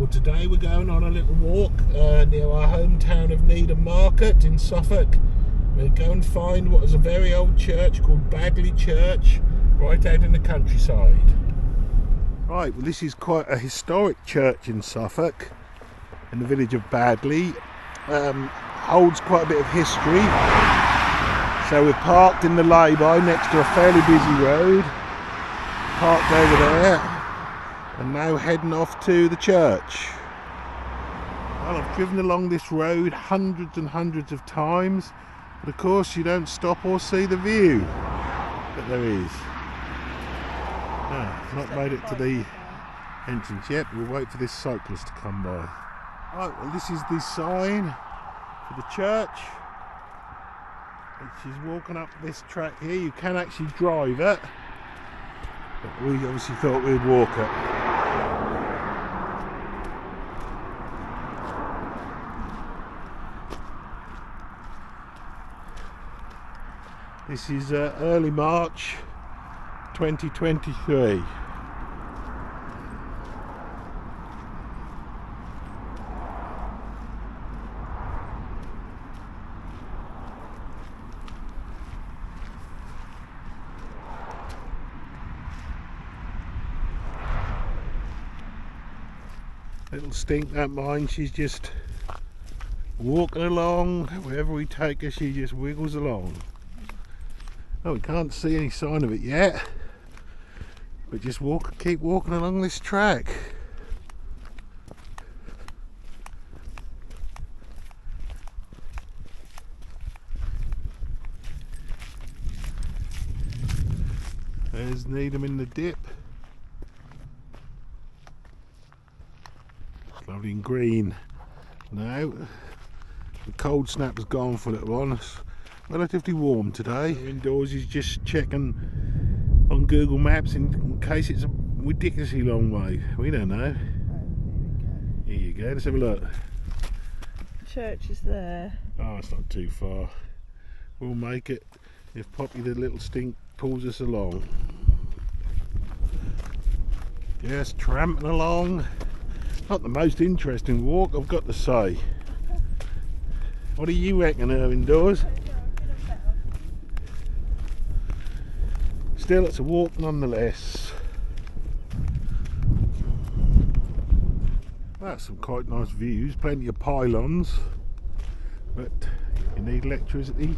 Well, today we're going on a little walk near our hometown of Needham Market in Suffolk. We'll go and find what is a very old church called Badley Church, right out in the countryside. Right, well this is quite a historic church in Suffolk, in the village of Badley. Holds quite a bit of history. So we're parked in the lay-by next to a fairly busy road, parked over there, and now heading off to the church. Well, I've driven along this road hundreds and hundreds of times, but of course you don't stop or see the view that there is. No, not made it to the entrance yet. We'll wait for this cyclist to come by. Right, well this is the sign for the church. She's walking up this track here. You can actually drive it, but we obviously thought we'd walk it. This is early March 2023. Little Stink don't mind, she's just walking along. Wherever we take her, she just wiggles along. Oh, we can't see any sign of it yet, but just keep walking along this track. There's Needham in the dip. It's lovely and green now. The cold snap has gone for a little while. It's relatively warm today. Indoors is just checking on Google Maps in case it's a ridiculously long way. We don't know. Here you go, let's have a look. The church is there. Oh, it's not too far. We'll make it if Poppy the Little Stink pulls us along. Just tramping along. Not the most interesting walk, I've got to say. What do you reckon, indoors? Still, it's a walk nonetheless. That's some quite nice views, plenty of pylons, but you need electricity.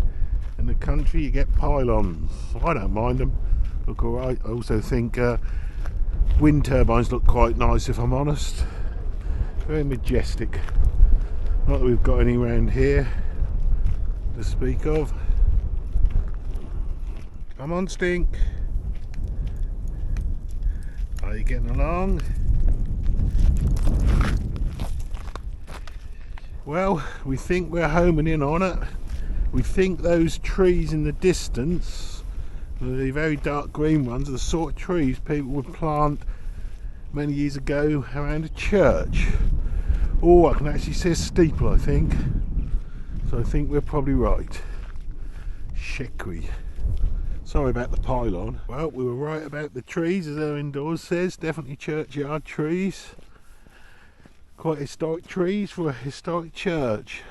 In the country you get pylons. I don't mind them, look alright. I also think wind turbines look quite nice, if I'm honest. Very majestic. Not that we've got any around here to speak of. Come on, Stink. Are you getting along? Well, we think we're homing in on it. We think those trees in the distance, the very dark green ones, are the sort of trees people would plant many years ago around a church. Oh, I can actually see a steeple, I think. So I think we're probably right. Shekwi. Sorry about the pylon. Well, we were right about the trees, as our indoors says. Definitely churchyard trees. Quite historic trees for a historic church.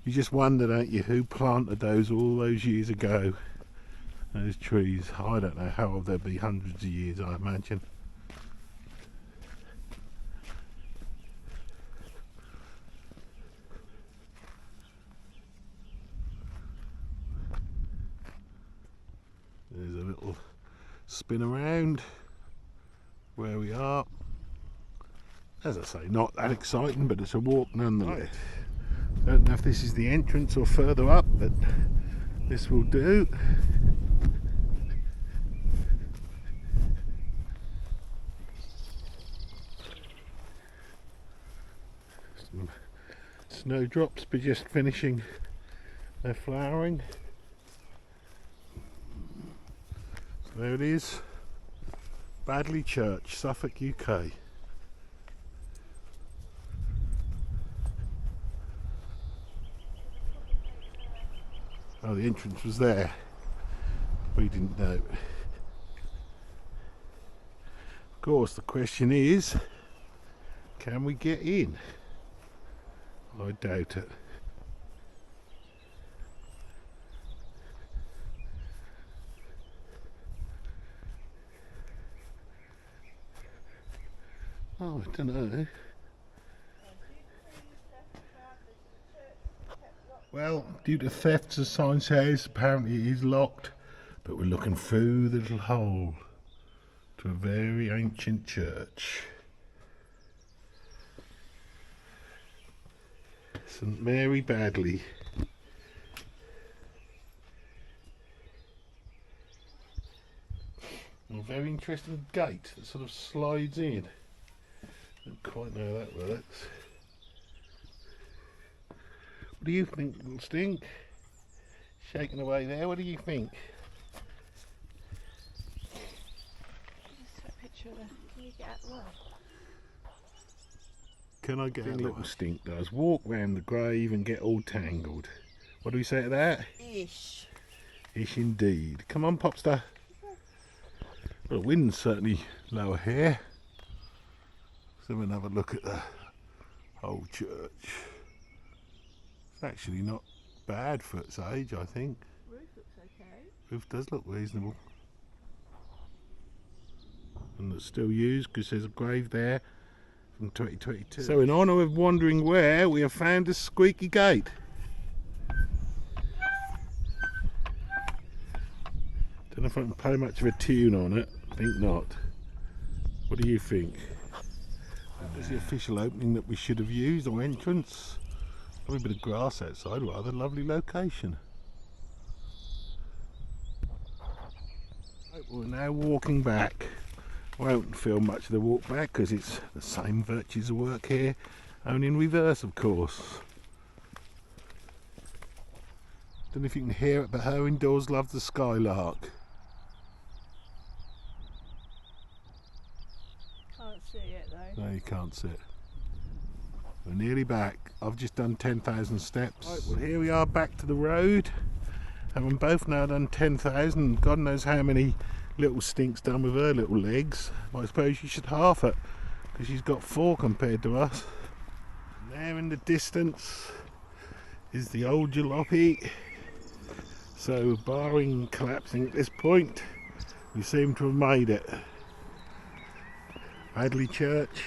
You just wonder, don't you, who planted those all those years ago? Those trees. I don't know how old they'll be, hundreds of years, I imagine. There's a little spin around where we are. As I say, not that exciting, but it's a walk nonetheless. Don't know if this is the entrance or further up, but this will do. Some snowdrops are just finishing their flowering. There it is, Badley Church, Suffolk, UK. Oh, the entrance was there. We didn't know. Of course, the question is, Can we get in? I doubt it. Oh, I don't know. Well, due to thefts, the sign says, apparently it is locked, but we're looking through the little hole to a very ancient church. St Mary Badley. A very interesting gate that sort of slides in. Don't quite know how that works. What do you think, little stink? Shaking away there, what do you think? Just a picture of her. Can you get out the way? Can I get a little stink does? Walk round the grave and get all tangled. What do we say to that? Ish. Ish indeed. Come on, Popstar. Well, the wind's certainly lower here. So we'll have a look at the whole church. It's actually not bad for its age, I think. Roof looks okay. Roof does look reasonable. And it's still used because there's a grave there from 2022. So in honour of wondering where, we have found a squeaky gate. Don't know if I can play much of a tune on it. I think not. What do you think? There's the official opening that we should have used, or entrance. Probably a bit of grass outside, rather lovely location. Right, we're now walking back. Won't feel much of the walk back because it's the same virtues of work here, only in reverse, of course. Don't know if you can hear it, but her indoors love the skylark. Can't see it though. No, you can't see it. We're nearly back. I've just done 10,000 steps. Right, well, here we are back to the road. Having both now done 10,000. God knows how many little stinks done with her little legs. I suppose she should half it because she's got 4 compared to us. And there in the distance is the old jalopy. So barring collapsing at this point, we seem to have made it. Badley Church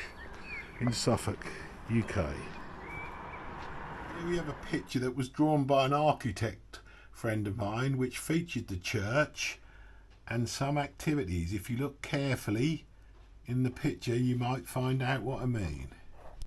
in Suffolk, UK. Here we have a picture that was drawn by an architect friend of mine, which featured the church and some activities. If you look carefully in the picture, you might find out what I mean.